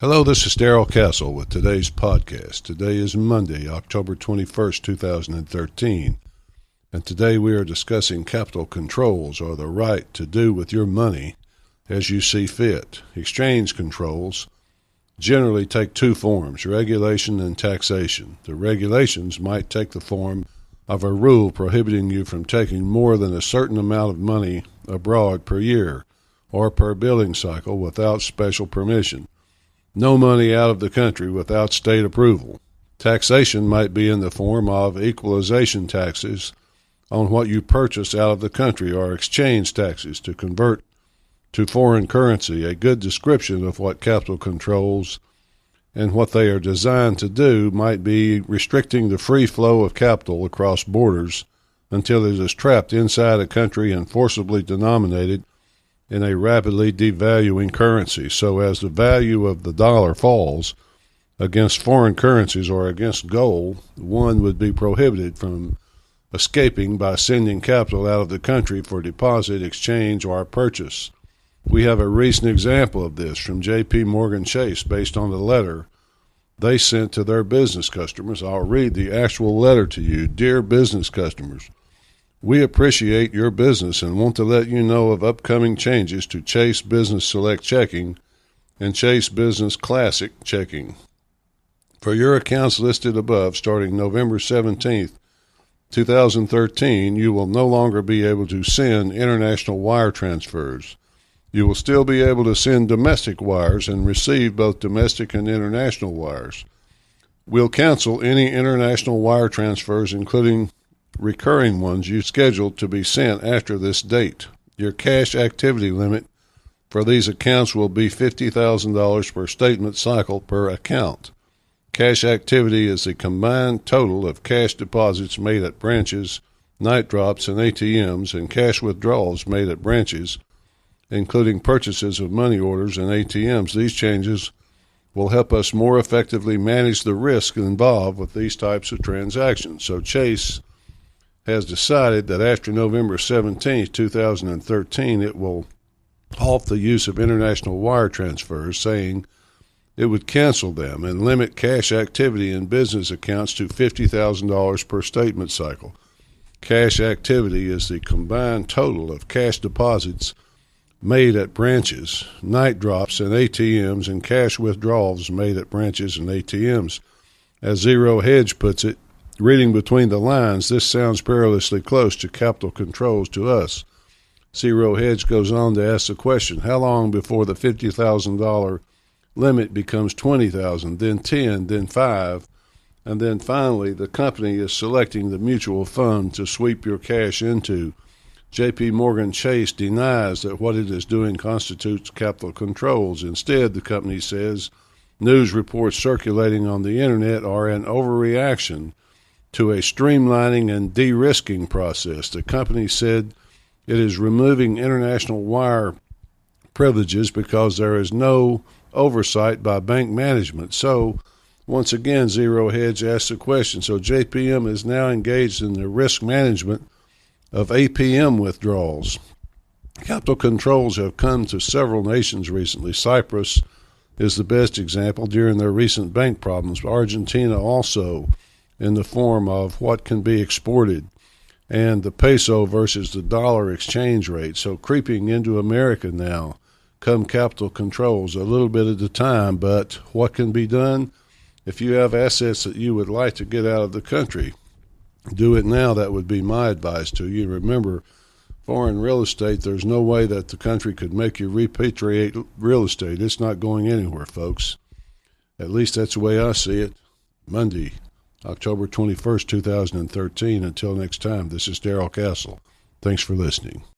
Hello, this is Darrell Castle with today's podcast. Today is Monday, October 21st, 2013, and today we are discussing capital controls, or the right to do with your money as you see fit. Exchange controls generally take two forms, regulation and taxation. The regulations might take the form of a rule prohibiting you from taking more than a certain amount of money abroad per year or per billing cycle without special permission. No money out of the country without state approval. Taxation might be in the form of equalization taxes on what you purchase out of the country, or exchange taxes to convert to foreign currency. A good description of what capital controls and what they are designed to do might be restricting the free flow of capital across borders until it is trapped inside a country and forcibly denominated in a rapidly devaluing currency. So as the value of the dollar falls against foreign currencies or against gold, one would be prohibited from escaping by sending capital out of the country for deposit, exchange, or purchase. We have a recent example of this from J.P. Chase based on the letter they sent to their business customers. I'll read the actual letter to you. Dear business customers, we appreciate your business and want to let you know of upcoming changes to Chase Business Select Checking and Chase Business Classic Checking. For your accounts listed above, starting November 17th, 2013, you will no longer be able to send international wire transfers. You will still be able to send domestic wires and receive both domestic and international wires. We'll cancel any international wire transfers, including recurring ones you scheduled to be sent after this date. Your cash activity limit for these accounts will be $50,000 per statement cycle per account. Cash activity is the combined total of cash deposits made at branches, night drops, and ATMs, and cash withdrawals made at branches, including purchases of money orders and ATMs. These changes will help us more effectively manage the risk involved with these types of transactions. So Chase has decided that after November 17, 2013, it will halt the use of international wire transfers, saying it would cancel them and limit cash activity in business accounts to $50,000 per statement cycle. Cash activity is the combined total of cash deposits made at branches, night drops, and ATMs, and cash withdrawals made at branches and ATMs. As Zero Hedge puts it, reading between the lines, this sounds perilously close to capital controls to us. Zero Hedge goes on to ask the question, how long before the $50,000 limit becomes $20,000, then $10,000, then $5,000, and then finally the company is selecting the mutual fund to sweep your cash into? J.P. Chase denies that what it is doing constitutes capital controls. Instead, the company says news reports circulating on the internet are an overreaction to a streamlining and de-risking process. The company said it is removing international wire privileges because there is no oversight by bank management. So, once again, Zero Hedge asks the question, so JPM is now engaged in the risk management of APM withdrawals. Capital controls have come to several nations recently. Cyprus is the best example during their recent bank problems. Argentina also, in the form of what can be exported, and the peso versus the dollar exchange rate. So creeping into America now come capital controls, a little bit at a time, but what can be done? If you have assets that you would like to get out of the country, do it now. That would be my advice to you. Remember, foreign real estate, there's no way that the country could make you repatriate real estate. It's not going anywhere, folks. At least that's the way I see it. Monday, October 21st, 2013. Until next time, this is Darrell Castle. Thanks for listening.